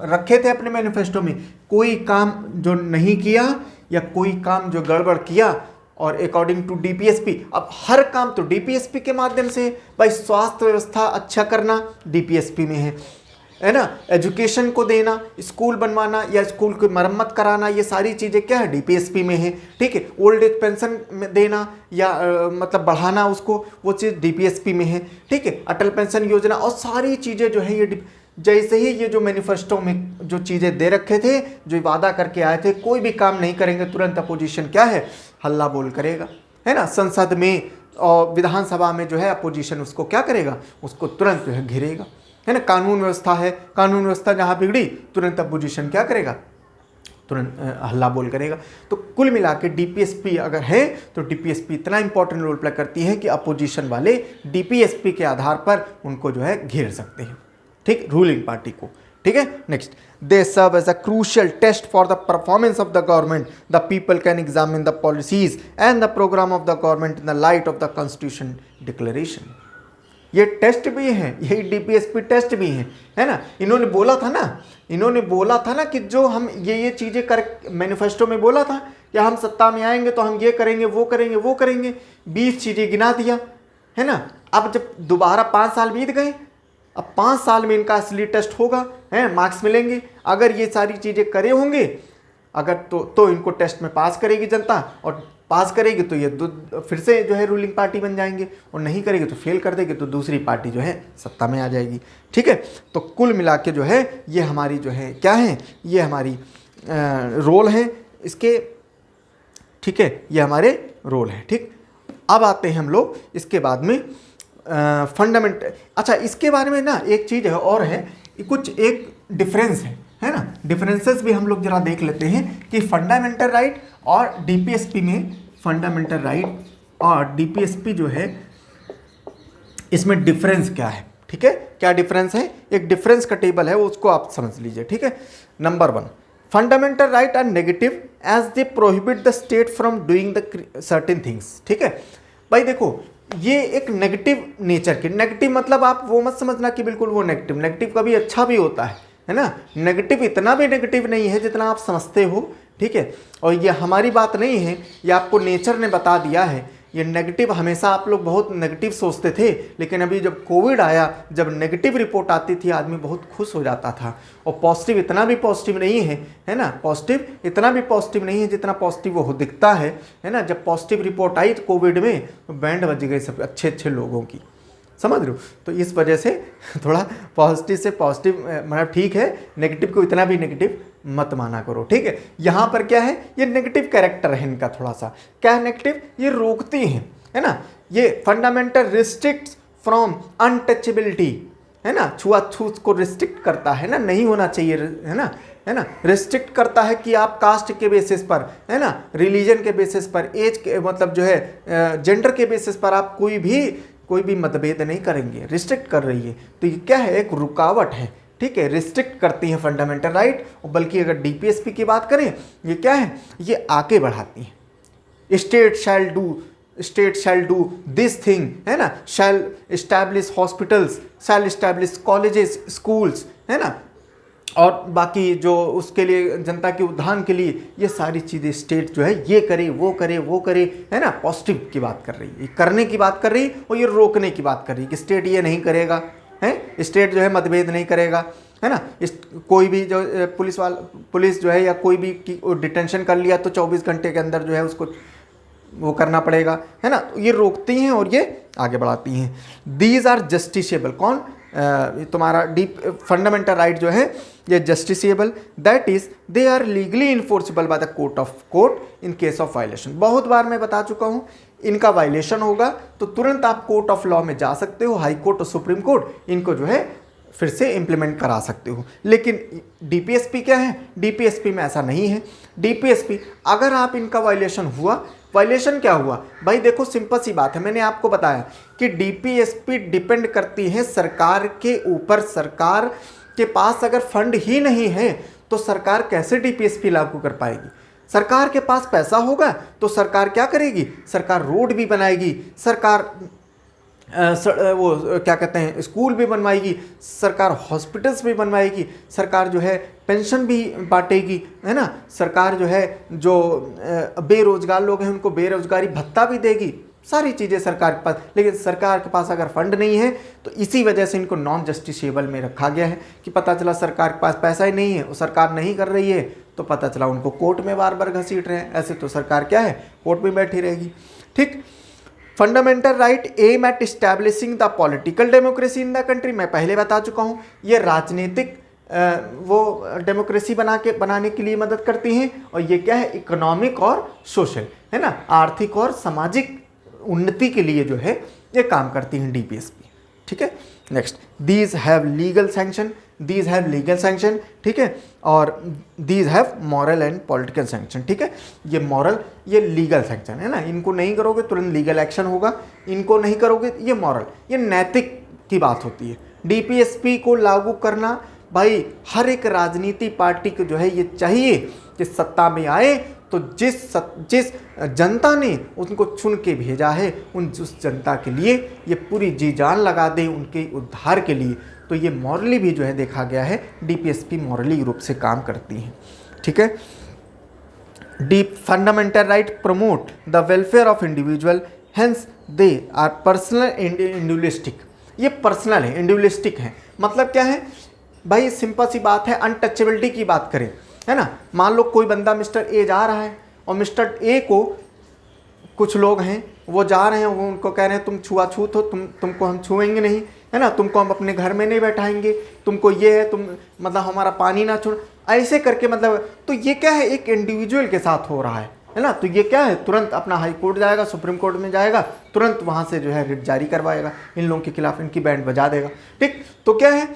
S1: रखे थे अपने मैनिफेस्टो में, कोई काम जो नहीं किया या कोई काम जो गड़बड़ किया, और अकॉर्डिंग टू डीपीएसपी, अब हर काम तो डीपीएसपी के माध्यम से, भाई स्वास्थ्य व्यवस्था अच्छा करना डीपीएसपी में है ना, एजुकेशन को देना, स्कूल बनवाना या स्कूल की मरम्मत कराना, ये सारी चीज़ें क्या है, डीपीएसपी में है, ठीक है। ओल्ड एज पेंशन देना या मतलब बढ़ाना उसको, वो चीज़ डीपीएसपी में है, ठीक है। अटल पेंशन योजना और सारी चीज़ें जो है ये जैसे ही ये जो मैनिफेस्टो में जो चीज़ें दे रखे थे, जो वादा करके आए थे, कोई भी काम नहीं करेंगे तुरंत अपोजिशन क्या है, हल्ला बोल करेगा, है ना। संसद में और विधानसभा में जो है अपोजिशन उसको क्या करेगा, उसको तुरंत जो है घेरेगा, है ना। कानून व्यवस्था है, कानून व्यवस्था जहाँ बिगड़ी तुरंत अपोजिशन क्या करेगा, तुरंत हल्ला बोल करेगा। तो कुल मिला के डीपीएसपी अगर है तो डीपीएसपी इतना इंपॉर्टेंट रोल प्ले करती है कि अपोजिशन वाले डीपीएसपी के आधार पर उनको जो है घेर सकते हैं, ठीक, रूलिंग पार्टी को, ठीक है। Next, they serve as a crucial test for the performance of the government, the people can examine the policies and the program of the government in the light of the constitution declaration. ये test भी हैं, यही DPSP test भी हैं, है ना। इन्होंने बोला था ना कि जो हम ये चीज़ें कर, मैनिफेस्टो में बोला था कि हम सत्ता में आएंगे तो हम ये करेंगे, वो करेंगे, 20 चीज़ें गिना दिया, है ना। अब जब दोबारा 5 साल बीत गए, अब 5 साल में इनका असली टेस्ट होगा, है, मार्क्स मिलेंगे। अगर ये सारी चीज़ें करे होंगे, अगर तो इनको टेस्ट में पास करेगी जनता, और पास करेगी तो ये फिर से जो है रूलिंग पार्टी बन जाएंगे, और नहीं करेगी तो फेल कर देगी तो दूसरी पार्टी जो है सत्ता में आ जाएगी, ठीक है। तो कुल मिला के जो है ये हमारी जो है क्या है, ये हमारी रोल है इसके, ठीक है, ये हमारे रोल है, ठीक। अब आते हैं हम लोग इसके बाद में फंडामेंटल। अच्छा, इसके बारे में ना एक चीज़ है और है, कुछ एक डिफरेंस है ना, डिफरेंसेस भी हम लोग जरा देख लेते हैं कि फंडामेंटल राइट और डीपीएसपी में, फंडामेंटल राइट और डीपीएसपी जो है इसमें डिफरेंस क्या है, ठीक है। क्या डिफरेंस है, एक डिफरेंस का टेबल है, वो उसको आप समझ लीजिए, ठीक है। Number 1, fundamental right are negative as they prohibit the state from doing the certain things, ठीक है। भाई देखो, ये एक नेगेटिव नेचर के, नेगेटिव मतलब आप वो मत समझना कि बिल्कुल वो नेगेटिव कभी अच्छा भी होता है ना। नेगेटिव इतना भी नेगेटिव नहीं है जितना आप समझते हो, ठीक है। और ये हमारी बात नहीं है, ये आपको नेचर ने बता दिया है। ये नेगेटिव हमेशा आप लोग बहुत नेगेटिव सोचते थे, लेकिन अभी जब कोविड आया, जब नेगेटिव रिपोर्ट आती थी आदमी बहुत खुश हो जाता था। और पॉजिटिव इतना भी पॉजिटिव नहीं है ना, पॉजिटिव इतना भी पॉजिटिव नहीं है जितना पॉजिटिव वो दिखता है ना। जब पॉजिटिव रिपोर्ट आई तो कोविड में, तो बैंड बज गई सब अच्छे लोगों की, समझ रहे हो। तो इस वजह से थोड़ा पॉजिटिव से पॉजिटिव मतलब ठीक है, नेगेटिव को इतना भी नेगेटिव मत माना करो, ठीक है। यहाँ पर क्या है, ये नेगेटिव कैरेक्टर है इनका, थोड़ा सा क्या है नेगेटिव, ये रोकती हैं, है ना। ये फंडामेंटल रिस्ट्रिक्ट फ्रॉम अनटचेबिलिटी, है ना, छुआछूत को रिस्ट्रिक्ट करता है ना, नहीं होना चाहिए, है ना, रिस्ट्रिक्ट करता है कि आप कास्ट के बेसिस पर, है ना, रिलीजन के बेसिस पर, एज के मतलब जो है जेंडर के बेसिस पर आप कोई भी मतभेद नहीं करेंगे, रिस्ट्रिक्ट कर रही है। तो ये क्या है, एक रुकावट है, ठीक है, रिस्ट्रिक्ट करती हैं फंडामेंटल राइट, और बल्कि अगर डीपीएसपी की बात करें, ये क्या है, ये आगे बढ़ाती हैं। State shall do this thing, है ना, शैल इस्टेब्लिश हॉस्पिटल्स, शैल इस्टेब्लिश कॉलेजेस, स्कूल्स, है ना, और बाकी जो उसके लिए जनता के उत्थान के लिए ये सारी चीज़ें स्टेट जो है ये करे, वो करे, वो करे, है ना, पॉजिटिव की बात कर रही है, करने की बात कर रही है, और ये रोकने की बात कर रही है कि स्टेट ये नहीं करेगा, है, स्टेट जो है मतभेद नहीं करेगा, है ना, कोई भी जो पुलिस जो है या कोई भी डिटेंशन कर लिया तो 24 घंटे के अंदर जो है उसको वो करना पड़ेगा, है ना, ये रोकती हैं और ये आगे बढ़ाती हैं। दीज आर जस्टिसेबल, कौन, तुम्हारा डीप फंडामेंटल राइट जो है ये justiciable, that is they are legally enforceable by the court in case of violation. बहुत बार मैं बता चुका हूँ, इनका वायलेशन होगा तो तुरंत आप कोर्ट ऑफ लॉ में जा सकते हो, हाई कोर्ट और सुप्रीम कोर्ट इनको जो है फिर से इम्प्लीमेंट करा सकते हो। लेकिन डीपीएसपी क्या है, डीपीएसपी में ऐसा नहीं है। डीपीएसपी अगर आप इनका वायलेशन हुआ, वायलेशन क्या हुआ भाई, देखो सिंपल सी बात है, मैंने आपको बताया कि डीपीएसपी डिपेंड करती है सरकार के ऊपर। सरकार के पास अगर फंड ही नहीं है तो सरकार कैसे डीपीएसपी लागू कर पाएगी। सरकार के पास पैसा होगा तो सरकार क्या करेगी, सरकार रोड भी बनाएगी, सरकार वो क्या कहते हैं स्कूल भी बनवाएगी, सरकार हॉस्पिटल्स भी बनवाएगी, सरकार जो है पेंशन भी बांटेगी, है ना, सरकार जो है जो बेरोजगार लोग हैं उनको बेरोजगारी भत्ता भी देगी, सारी चीज़ें सरकार के पास। लेकिन सरकार के पास अगर फंड नहीं है तो इसी वजह से इनको नॉन जस्टिसेबल में रखा गया है कि पता चला सरकार के पास पैसा ही नहीं है और सरकार नहीं कर रही है तो पता चला उनको कोर्ट में बार बार घसीट रहे हैं। ऐसे तो सरकार क्या है, कोर्ट में बैठी रहेगी। ठीक, fundamental right aim at establishing the political democracy in the country, मैं पहले बता चुका हूँ, ये राजनीतिक वो डेमोक्रेसी बनाने के लिए मदद करती हैं, और ये क्या है, इकोनॉमिक और सोशल, है ना, आर्थिक और सामाजिक उन्नति के लिए जो है ये काम करती हैं डीपीएसपी। ठीक है, next, these have legal sanction, these have legal sanction, ठीक है, और these have moral and political sanction. ठीक है, ये मॉरल, ये लीगल सैंक्शन है ना, इनको नहीं करोगे तुरंत लीगल एक्शन होगा, इनको नहीं करोगे ये मॉरल, ये नैतिक की बात होती है। डीपीएसपी को लागू करना भाई हर एक राजनीति पार्टी को जो है ये चाहिए कि सत्ता में आए तो जिस जनता ने उनको चुन के भेजा है उस जनता के लिए ये पूरी जी जान लगा दें उनके उद्धार के लिए। तो ये मॉरली भी जो है देखा गया है, डीपीएसपी मॉरली रूप से काम करती हैं। ठीक है, deep fundamental right promote the welfare of individual, hence they are personal and individualistic. ये पर्सनल है, इंडिविजुअलिस्टिक है, मतलब क्या है भाई, सिंपल सी बात है, अनटचेबिलिटी की बात करें, है ना, मान लो कोई बंदा मिस्टर ए जा रहा है और मिस्टर ए को कुछ लोग हैं वो जा रहे हैं, वो उनको कह रहे हैं तुम छुआछूत हो, तुमको हम छुएंगे नहीं, है ना, तुमको हम अपने घर में नहीं बैठाएंगे, तुमको ये है, तुम मतलब हमारा पानी ना छोड़, ऐसे करके मतलब, तो ये क्या है, एक इंडिविजुअल के साथ हो रहा है ना, तो ये क्या है, तुरंत अपना हाई कोर्ट जाएगा, सुप्रीम कोर्ट में जाएगा, तुरंत वहाँ से जो है रिट जारी करवाएगा, इन लोगों के खिलाफ इनकी बैंड बजा देगा। ठीक, तो क्या है,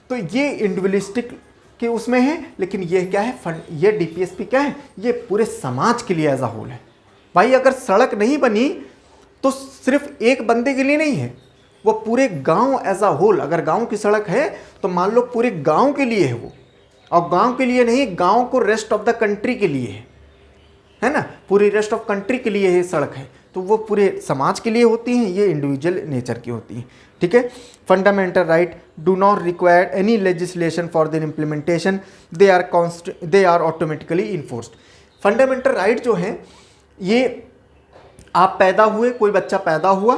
S1: तो ये इंडिविजुअलिस्टिक के उसमें है, लेकिन ये क्या है, ये डीपीएसपी क्या है, ये पूरे समाज के लिए एज अ होल है। भाई अगर सड़क नहीं बनी तो सिर्फ एक बंदे के लिए नहीं है, वो पूरे गांव एज अ होल, अगर गांव की सड़क है तो मान लो पूरे गांव के लिए है वो, और गांव के लिए नहीं, गांव को रेस्ट ऑफ द कंट्री के लिए है ना, पूरी रेस्ट ऑफ कंट्री के लिए ये सड़क है, तो वो पूरे समाज के लिए होती हैं, ये इंडिविजुअल नेचर की होती हैं। ठीक है, fundamental right do not require any legislation for their implementation, they are automatically enforced. Fundamental right जो है ये आप पैदा हुए, कोई बच्चा पैदा हुआ,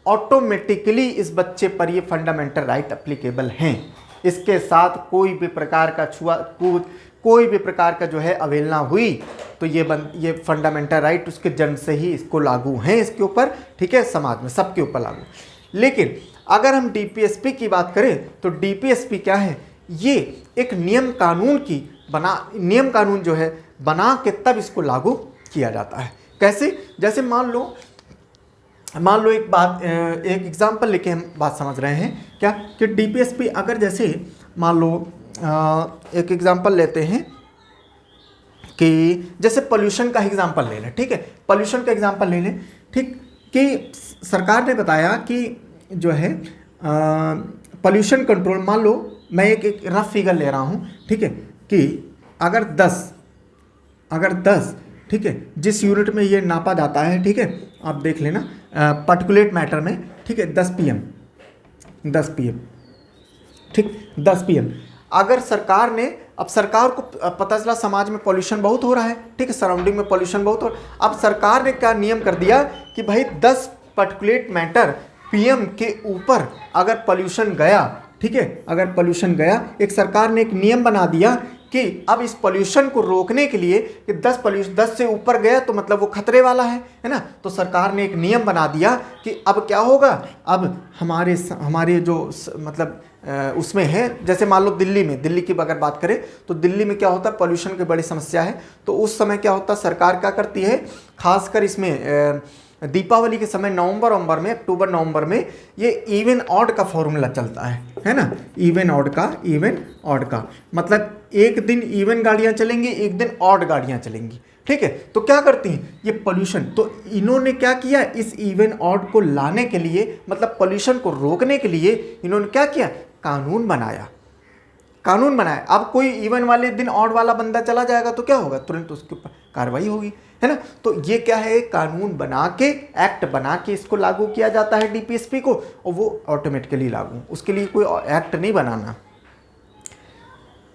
S1: ऑटोमेटिकली इस बच्चे पर ये फंडामेंटल राइट एप्लीकेबल हैं, इसके साथ कोई भी प्रकार का छुआछूत, कोई भी प्रकार का जो है अवहेलना हुई तो ये फंडामेंटल राइट उसके जन्म से ही इसको लागू हैं इसके ऊपर। ठीक है, समाज में सबके ऊपर लागू। लेकिन अगर हम डीपीएसपी की बात करें तो डीपीएसपी क्या है, ये एक नियम कानून जो है बना के तब इसको लागू किया जाता है। कैसे, जैसे मान लो एक एग्जांपल लेके हम बात समझ रहे हैं क्या, कि डीपीएसपी अगर जैसे मान लो एक एग्जांपल लेते हैं कि जैसे पोल्यूशन का एग्जांपल ले लें। ठीक है, पोल्यूशन का एग्जांपल ले लें। ठीक, कि सरकार ने बताया कि जो है पोल्यूशन कंट्रोल, मान लो मैं एक रफ फिगर ले रहा हूँ, ठीक है, कि अगर 10 ठीक है, जिस यूनिट में ये नापा जाता है, ठीक है, आप देख लेना पार्टिकुलेट मैटर में, ठीक है, 10 PM, ठीक, 10 PM। अगर सरकार ने, अब सरकार को पता चला समाज में पॉल्यूशन बहुत हो रहा है, ठीक है, सराउंडिंग में पॉल्यूशन बहुत हो रहा है। अब सरकार ने क्या नियम कर दिया कि भाई 10 पार्टिकुलेट मैटर PM के ऊपर अगर पॉल्यूशन गया, ठीक है, अगर पॉल्यूशन गया, एक सरकार ने एक नियम बना दिया कि अब इस पॉल्यूशन को रोकने के लिए कि 10 से ऊपर गया तो मतलब वो खतरे वाला है ना। तो सरकार ने एक नियम बना दिया कि अब क्या होगा, अब हमारे जो मतलब उसमें है, जैसे मान लो दिल्ली की अगर बात करें तो दिल्ली में क्या होता है, पॉल्यूशन की बड़ी समस्या है। तो उस समय क्या होता है, सरकार क्या करती है, खासकर इसमें दीपावली के समय अक्टूबर नवंबर में ये इवन ऑड का फॉर्मूला चलता है ना, इवन ऑड का मतलब एक दिन इवन गाड़ियां चलेंगी, एक दिन ऑड गाड़ियां चलेंगी, ठीक है। तो क्या करती हैं ये पॉल्यूशन, तो इन्होंने क्या किया, इस इवन ऑड को लाने के लिए, मतलब पॉल्यूशन को रोकने के लिए इन्होंने क्या किया, कानून बनाया। अब कोई इवन वाले दिन ऑड वाला बंदा चला जाएगा तो क्या होगा, तुरंत उसके ऊपर कार्रवाई होगी, है ना। तो ये क्या है, कानून बना के, एक्ट बना के इसको लागू किया जाता है DPSP को, और वो ऑटोमेटिकली लागू, उसके लिए कोई एक्ट नहीं बनाना।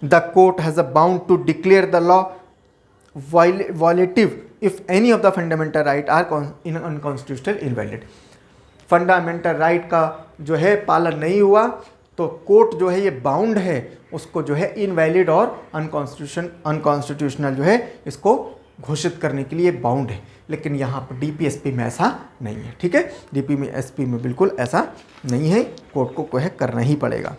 S1: The court has a bound to declare the law violative if any of the fundamental right are unconstitutional invalid. Fundamental right का जो है पालन नहीं हुआ तो कोर्ट जो है ये बाउंड है, उसको जो है इनवैलिड और अनकॉन्स्टिट्यूशनल जो है इसको घोषित करने के लिए बाउंड है। लेकिन यहाँ पर DPSP में ऐसा नहीं है, ठीक है, DPSP में बिल्कुल ऐसा नहीं है, कोर्ट को है करना ही पड़ेगा,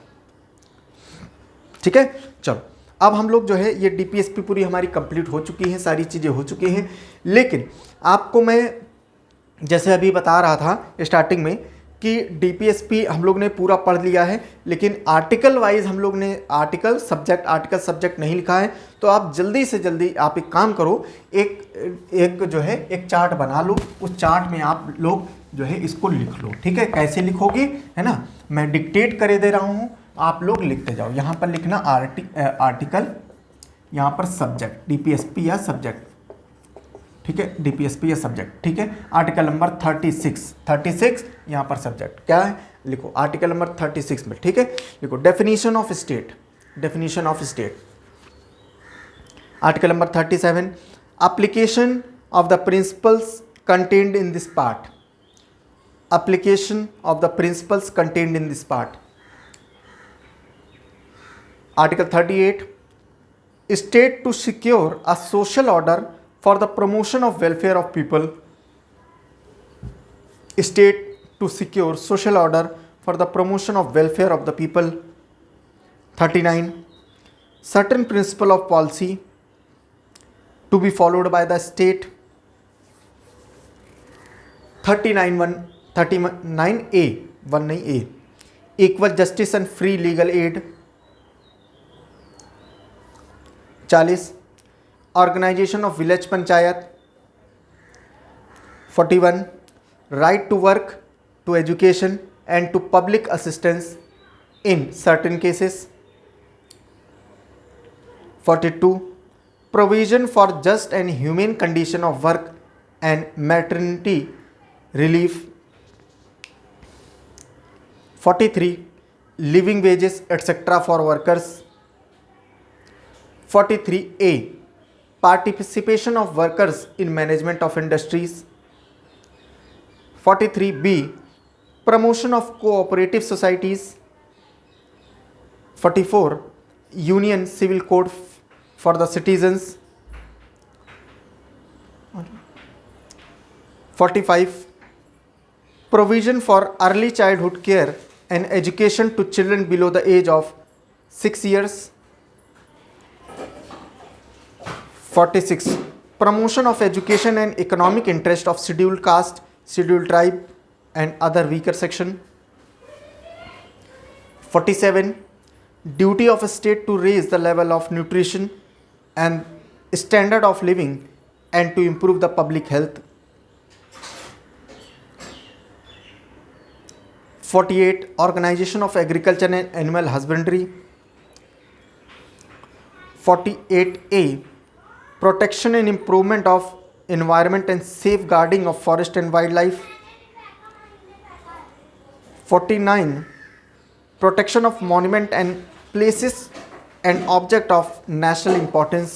S1: ठीक है। चलो अब हम लोग जो है ये DPSP पूरी हमारी कंप्लीट हो चुकी है, सारी चीज़ें हो चुकी हैं। लेकिन आपको मैं जैसे अभी बता रहा था स्टार्टिंग में कि DPSP हम लोग ने पूरा पढ़ लिया है, लेकिन आर्टिकल वाइज हम लोग ने आर्टिकल सब्जेक्ट नहीं लिखा है। तो आप जल्दी से जल्दी आप एक काम करो, एक जो है एक चार्ट बना लो, उस चार्ट में आप लोग जो है इसको लिख लो, ठीक है। कैसे लिखोगे, है ना, मैं डिक्टेट करे दे रहा हूँ, आप लोग लिखते जाओ। यहाँ पर लिखना आर्टिकल, यहाँ पर सब्जेक्ट, DPSP या सब्जेक्ट, ठीक है, DPSP या सब्जेक्ट, ठीक है। आर्टिकल नंबर 36 यहाँ पर सब्जेक्ट क्या है, लिखो आर्टिकल नंबर 36 में, ठीक है। लिखो definition of state, article number 37 application of the principles contained in this part, article 38 state to secure a social order for the promotion of welfare of people, state to secure social order for the promotion of welfare of the people. 39 certain principle of policy to be followed by the state. 39A equal justice and free legal aid. 40 Organization of village panchayat. 41 right to work, to education and to public assistance in certain cases. 42 provision for just and humane condition of work and maternity relief. 43 living wages etc. for workers. 43A participation of workers in management of industries. 43B promotion of cooperative societies. 44 union civil code for the citizens. 45 provision for early childhood care and education to children below the age of 6 years. 46 promotion of education and economic interest of scheduled caste, scheduled tribe and other weaker section. 47 duty of a state to raise the level of nutrition and standard of living and to improve the public health. 48 organization of agriculture and animal husbandry. 48A protection and improvement of environment and safeguarding of forest and wildlife. 49 protection of monument and places and object of national importance.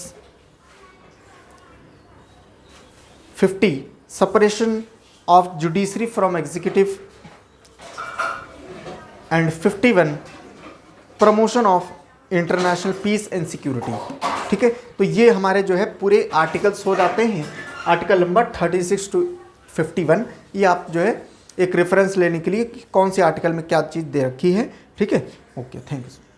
S1: 50 separation of judiciary from executive. And 51 promotion of international peace and security. ठीक है, तो ये हमारे जो है पूरे articles हो जाते हैं, आर्टिकल नंबर 36 to 51। ये आप जो है एक रेफरेंस लेने के लिए कौन से आर्टिकल में क्या चीज़ दे रखी है। ठीक है, ओके, थैंक यू।